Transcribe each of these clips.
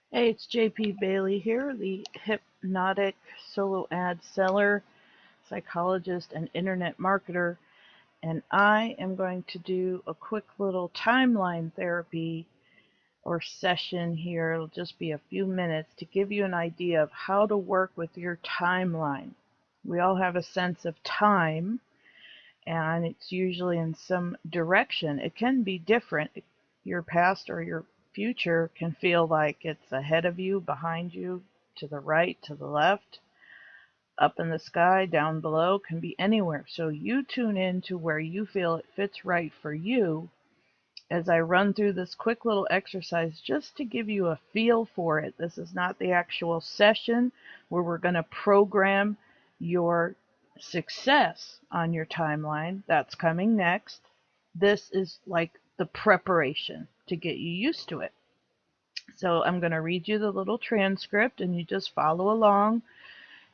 Hey, it's JPBailey here, the hypnotic solo ad seller, psychologist, and internet marketer. And I am going to do a quick little timeline therapy or session here. It'll just be a few minutes to give you an idea of how to work with your timeline. We all have a sense of time, and it's usually in some direction. It can be different. Your past or your future can feel like it's ahead of you, behind you, to the right, to the left, up in the sky, down below, can be anywhere. So you tune in to where you feel it fits right for you as I run through this quick little exercise just to give you a feel for it. This is not the actual session where we're going to program your success on your timeline. That's coming next. This is like the preparation to get you used to it. So I'm going to read you the little transcript and you just follow along.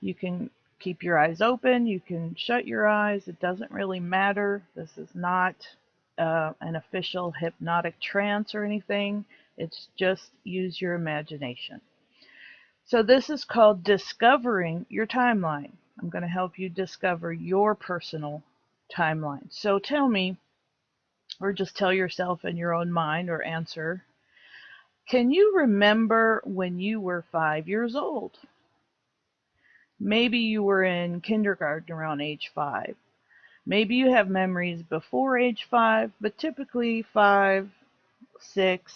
You can keep your eyes open, you can shut your eyes, it doesn't really matter. This is not an official hypnotic trance or anything. It's just use your imagination. So this is called discovering your timeline. I'm going to help you discover your personal timeline. So tell me, or just tell yourself in your own mind or answer, can you remember when you were 5 years old? Maybe you were in kindergarten around age 5. Maybe you have memories before age 5, but typically 5, 6,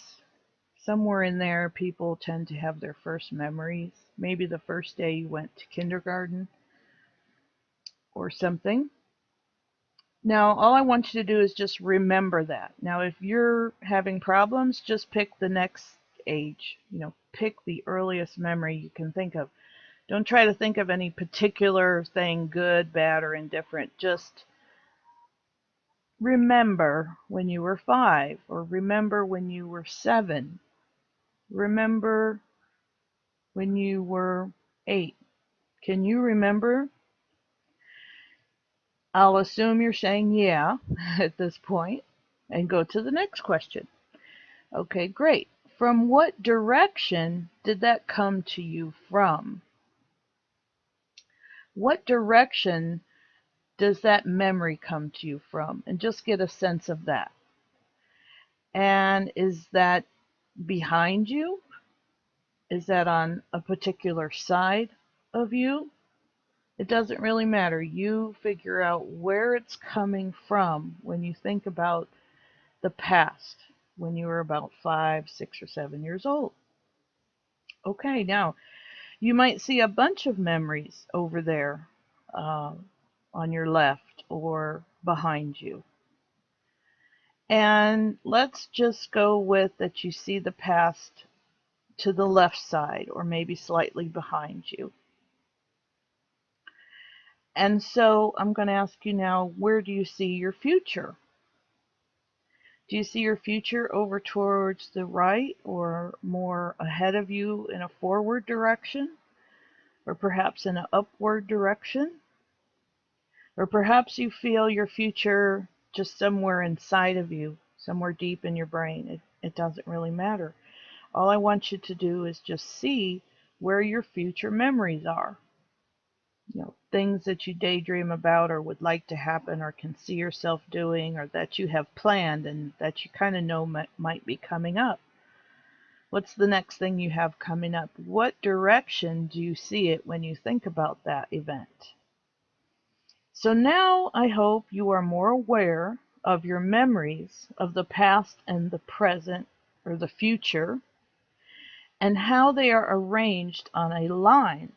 somewhere in there, people tend to have their first memories. Maybe the first day you went to kindergarten or something. Now, all I want you to do is just remember that. Now, if you're having problems, just pick the next age. Pick the earliest memory you can think of. Don't try to think of any particular thing, good, bad, or indifferent. Just remember when you were 5, or remember when you were 7. Remember when you were 8. Can you remember? I'll assume you're saying yeah at this point and go to the next question. Okay, great. From what direction did that come to you from? What direction does that memory come to you from? And just get a sense of that. And is that behind you? Is that on a particular side of you? It doesn't really matter. You figure out where it's coming from when you think about the past, when you were about 5, 6, or 7 years old. Okay, now you might see a bunch of memories over there on your left or behind you. And let's just go with that you see the past to the left side or maybe slightly behind you. And so I'm going to ask you now, where do you see your future? Do you see your future over towards the right or more ahead of you in a forward direction? Or perhaps in an upward direction? Or perhaps you feel your future just somewhere inside of you, somewhere deep in your brain. It doesn't really matter. All I want you to do is just see where your future memories are. Things that you daydream about or would like to happen or can see yourself doing or that you have planned and that you kind of know might be coming up. What's the next thing you have coming up? What direction do you see it when you think about that event? So now I hope you are more aware of your memories of the past and the present or the future and how they are arranged on a line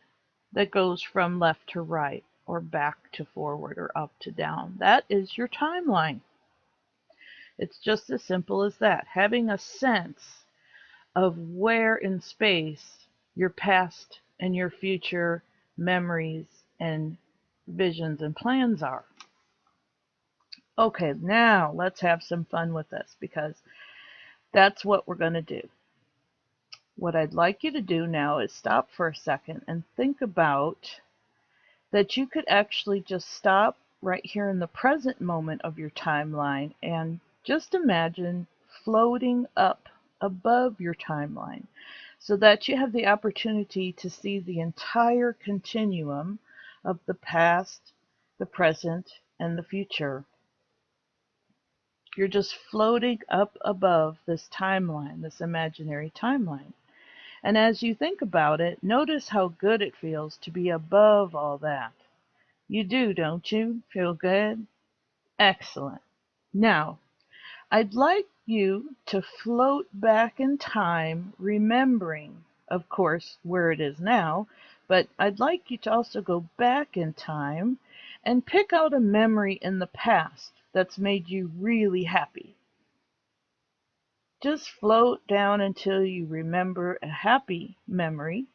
that goes from left to right or back to forward or up to down. That is your timeline. It's just as simple as that. Having a sense of where in space your past and your future memories and visions and plans are. Okay, now let's have some fun with this because that's what we're going to do. What I'd like you to do now is stop for a second and think about that you could actually just stop right here in the present moment of your timeline and just imagine floating up above your timeline so that you have the opportunity to see the entire continuum of the past, the present, and the future. You're just floating up above this timeline, this imaginary timeline. And as you think about it, notice how good it feels to be above all that. You do, don't you? Feel good? Excellent. Now, I'd like you to float back in time, remembering, of course, where it is now, but I'd like you to also go back in time and pick out a memory in the past that's made you really happy. Just float down until you remember a happy memory,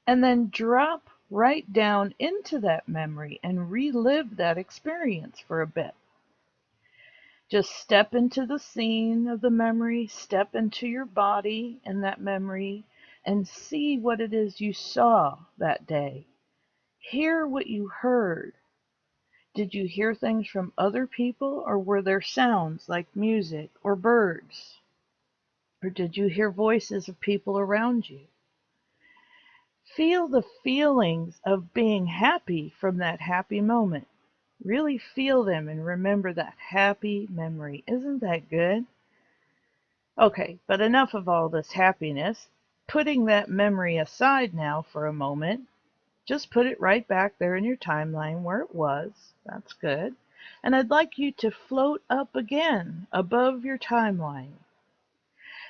and then drop right down into that memory and relive that experience for a bit. Just step into the scene of the memory, step into your body in that memory, and see what it is you saw that day. Hear what you heard. Did you hear things from other people, or were there sounds like music or birds? Or did you hear voices of people around you? Feel the feelings of being happy from that happy moment. Really feel them and remember that happy memory. Isn't that good? Okay, but enough of all this happiness. Putting that memory aside now for a moment, just put it right back there in your timeline where it was. That's good. And I'd like you to float up again above your timeline.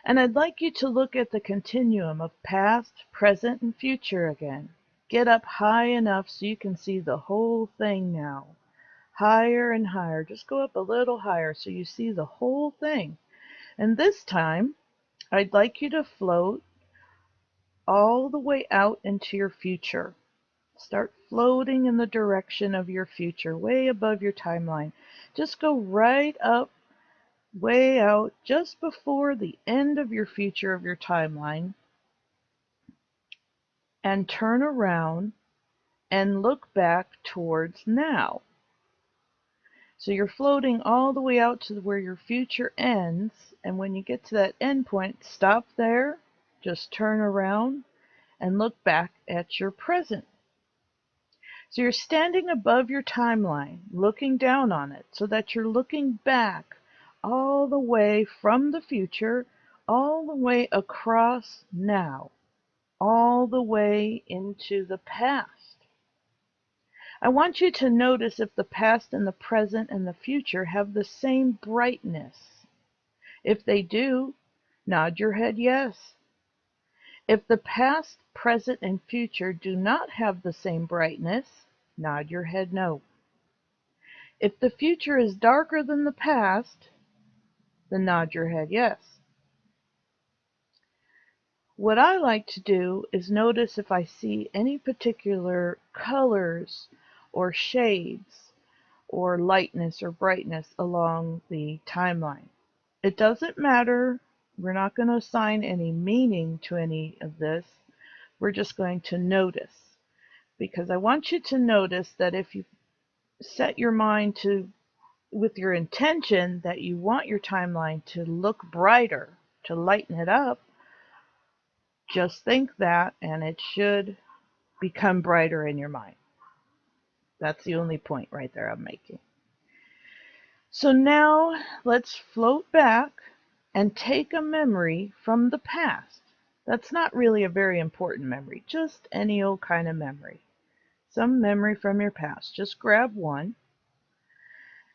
And I'd like you to look at the continuum of past, present, and future again. Get up high enough so you can see the whole thing now. Higher and higher. Just go up a little higher so you see the whole thing. And this time, I'd like you to float all the way out into your future. Start floating in the direction of your future, way above your timeline. Just go right up, way out, just before the end of your future of your timeline, and turn around and look back towards now. So you're floating all the way out to where your future ends, and when you get to that end point, stop there, just turn around, and look back at your present. So you're standing above your timeline, looking down on it, so that you're looking back all the way from the future, all the way across now, all the way into the past. I want you to notice if the past and the present and the future have the same brightness. If they do, nod your head yes. If the past, present, and future do not have the same brightness, nod your head no. If the future is darker than the past, then nod your head yes. What I like to do is notice if I see any particular colors or shades or lightness or brightness along the timeline. It doesn't matter. We're not going to assign any meaning to any of this. We're just going to notice. Because I want you to notice that if you set your mind to, with your intention that you want your timeline to look brighter, to lighten it up, just think that and it should become brighter in your mind. That's the only point right there I'm making. So now let's float back and take a memory from the past. That's not really a very important memory, just any old kind of memory. Some memory from your past. Just grab one.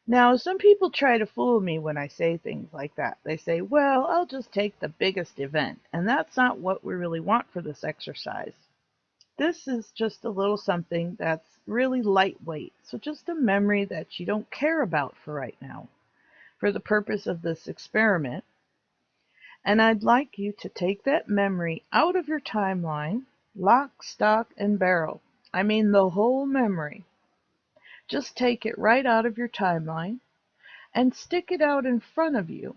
Now, some people try to fool me when I say things like that. They say, well, I'll just take the biggest event. And that's not what we really want for this exercise. This is just a little something that's really lightweight. So just a memory that you don't care about for right now, for the purpose of this experiment. And I'd like you to take that memory out of your timeline, lock, stock, and barrel. I mean the whole memory. Just take it right out of your timeline and stick it out in front of you.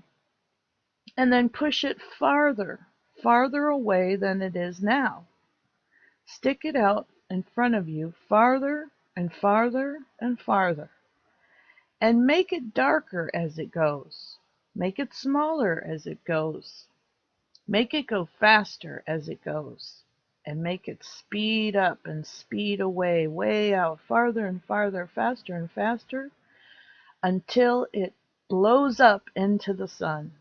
And then push it farther, farther away than it is now. Stick it out in front of you farther and farther and farther. And make it darker as it goes. Make it smaller as it goes. Make it go faster as it goes, and make it speed up and speed away, way out, farther and farther, faster and faster, until it blows up into the sun.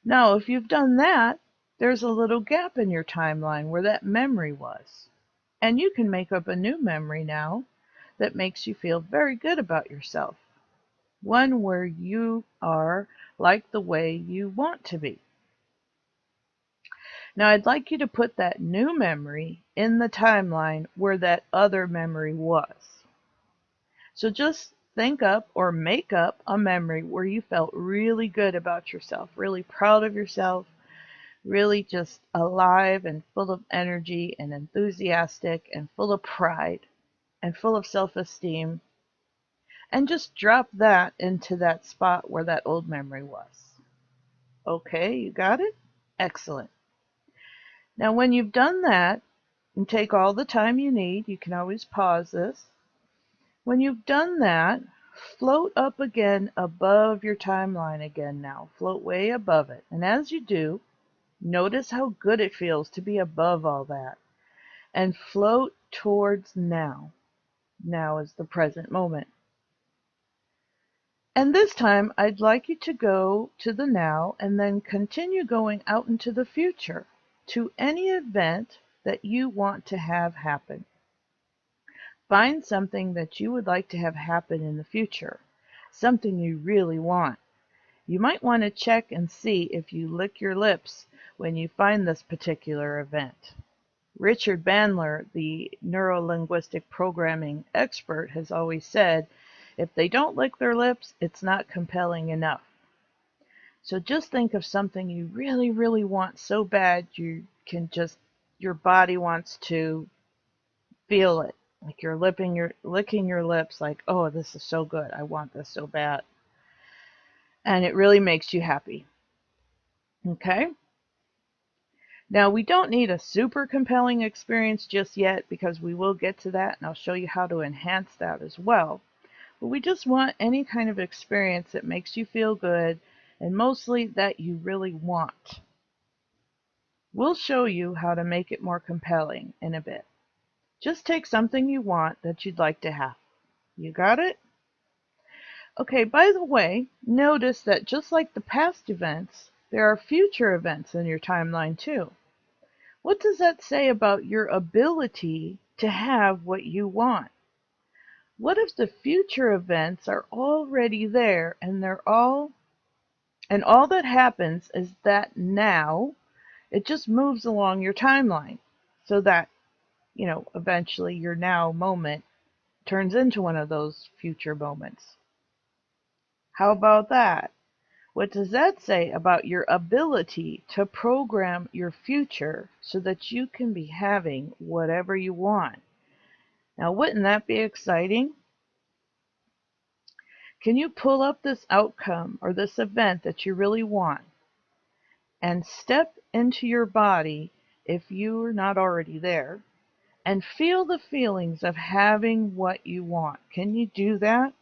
Now, if you've done that, there's a little gap in your timeline where that memory was. And you can make up a new memory now that makes you feel very good about yourself. One where you are like the way you want to be. Now, I'd like you to put that new memory in the timeline where that other memory was. So just think up or make up a memory where you felt really good about yourself, really proud of yourself, really just alive and full of energy and enthusiastic and full of pride and full of self-esteem. And just drop that into that spot where that old memory was. Okay, you got it? Excellent. Now, when you've done that, and take all the time you need, you can always pause this. When you've done that, float up again above your timeline again now. Float way above it. And as you do, notice how good it feels to be above all that. And float towards now. Now is the present moment. And this time, I'd like you to go to the now and then continue going out into the future to any event that you want to have happen. Find something that you would like to have happen in the future, something you really want. You might want to check and see if you lick your lips when you find this particular event. Richard Bandler, the neuro-linguistic programming expert, has always said, if they don't lick their lips, it's not compelling enough. So just think of something you really, really want so bad your body wants to feel it. Like you're licking your lips like, oh, this is so good. I want this so bad. And it really makes you happy. Okay? Now, we don't need a super compelling experience just yet because we will get to that and I'll show you how to enhance that as well. But we just want any kind of experience that makes you feel good and mostly that you really want. We'll show you how to make it more compelling in a bit. Just take something you want that you'd like to have. You got it? Okay, by the way, notice that just like the past events, there are future events in your timeline too. What does that say about your ability to have what you want? What if the future events are already there and all that happens is that now it just moves along your timeline so that, eventually your now moment turns into one of those future moments. How about that? What does that say about your ability to program your future so that you can be having whatever you want? Now, wouldn't that be exciting? Can you pull up this outcome or this event that you really want and step into your body if you're not already there and feel the feelings of having what you want? Can you do that?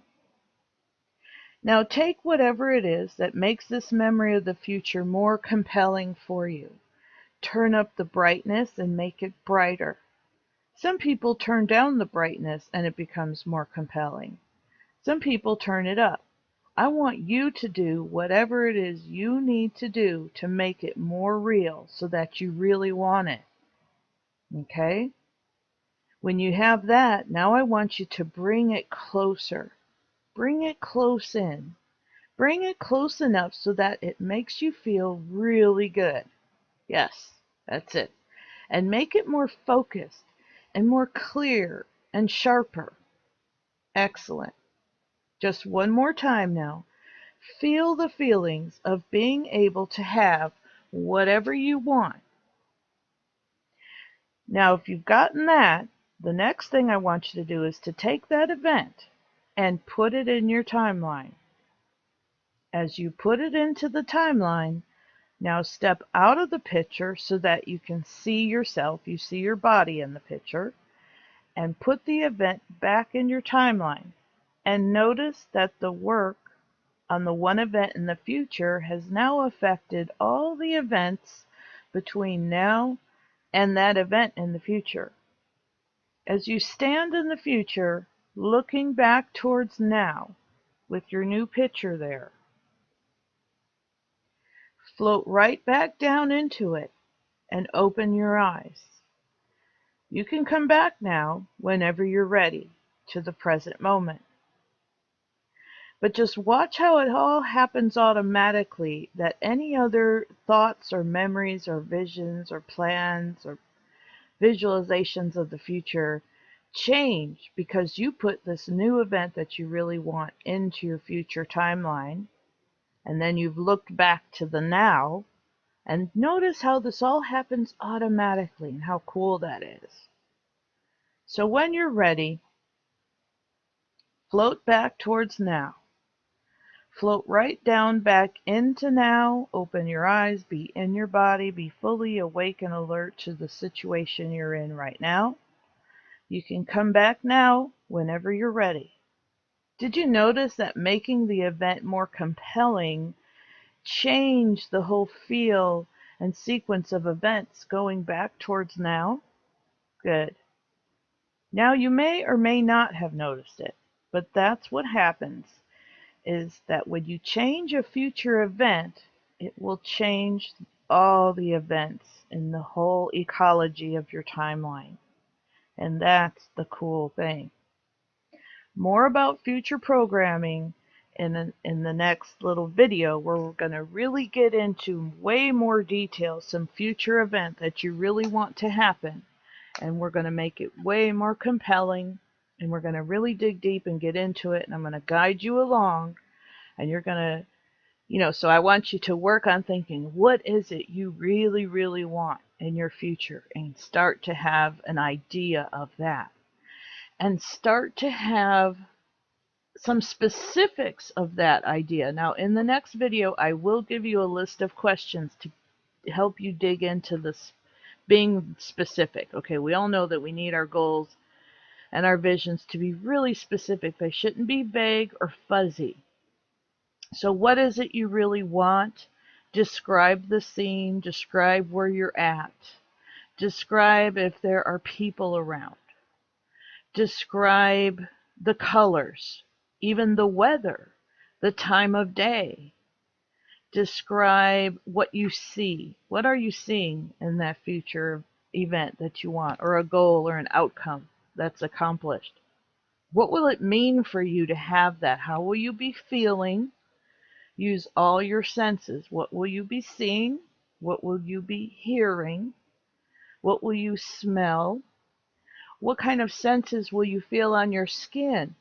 Now take whatever it is that makes this memory of the future more compelling for you. Turn up the brightness and make it brighter. Some people turn down the brightness and it becomes more compelling. Some people turn it up. I want you to do whatever it is you need to do to make it more real so that you really want it. Okay? When you have that, now I want you to bring it closer. Bring it close in. Bring it close enough so that it makes you feel really good. Yes, that's it. And make it more focused and more clear and sharper. Excellent. Just one more time now. Feel the feelings of being able to have whatever you want. Now, if you've gotten that, the next thing I want you to do is to take that event and put it in your timeline. As you put it into the timeline, now step out of the picture so that you can see yourself, you see your body in the picture, and put the event back in your timeline. And notice that the work on the one event in the future has now affected all the events between now and that event in the future. As you stand in the future, looking back towards now with your new picture there, float right back down into it and open your eyes. You can come back now whenever you're ready to the present moment. But just watch how it all happens automatically, that any other thoughts or memories or visions or plans or visualizations of the future change because you put this new event that you really want into your future timeline. And then you've looked back to the now, and notice how this all happens automatically and how cool that is. So when you're ready, float back towards now. Float right down back into now. Open your eyes, be in your body, be fully awake and alert to the situation you're in right now. You can come back now whenever you're ready. Did you notice that making the event more compelling changed the whole feel and sequence of events going back towards now? Good. Now you may or may not have noticed it, but that's what happens, is that when you change a future event, it will change all the events in the whole ecology of your timeline. And that's the cool thing. More about future programming in the next little video, where we're going to really get into way more detail, some future event that you really want to happen. And we're going to make it way more compelling, and we're going to really dig deep and get into it, and I'm going to guide you along, and you're going to, so I want you to work on thinking, what is it you really, really want in your future, and start to have an idea of that, and start to have some specifics of that idea. Now, in the next video, I will give you a list of questions to help you dig into this being specific. Okay, we all know that we need our goals and our visions to be really specific. They shouldn't be vague or fuzzy. So what is it you really want? Describe the scene, describe where you're at, describe if there are people around, describe the colors, even the weather, the time of day. Describe what you see. What are you seeing in that future event that you want, or a goal or an outcome that's accomplished? What will it mean for you to have that? How will you be feeling? Use all your senses. What will you be seeing? What will you be hearing? What will you smell? What kind of senses will you feel on your skin?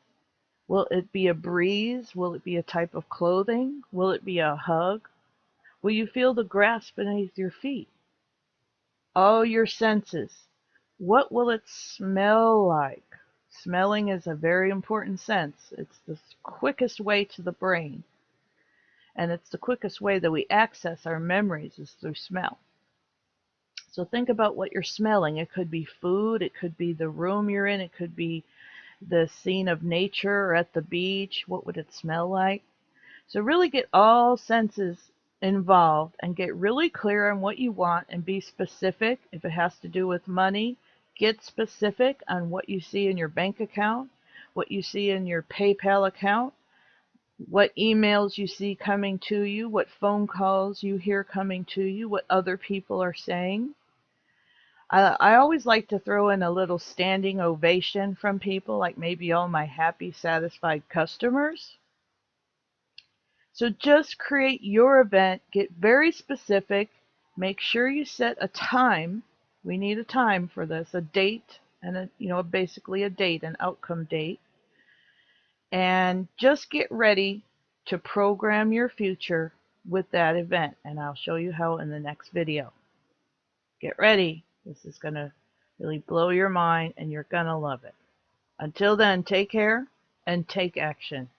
Will it be a breeze? Will it be a type of clothing? Will it be a hug? Will you feel the grass beneath your feet? All your senses. What will it smell like? Smelling is a very important sense. It's the quickest way to the brain. And it's the quickest way that we access our memories is through smell. So think about what you're smelling. It could be food. It could be the room you're in. It could be the scene of nature or at the beach. What would it smell like? So really get all senses involved and get really clear on what you want and be specific. If it has to do with money, get specific on what you see in your bank account, what you see in your PayPal account, what emails you see coming to you, what phone calls you hear coming to you, what other people are saying. I always like to throw in a little standing ovation from people, like maybe all my happy, satisfied customers. So just create your event, get very specific, make sure you set a time. We need a time for this, a date, and basically a date, an outcome date. And just get ready to program your future with that event. And I'll show you how in the next video. Get ready. This is going to really blow your mind, and you're going to love it. Until then, take care and take action.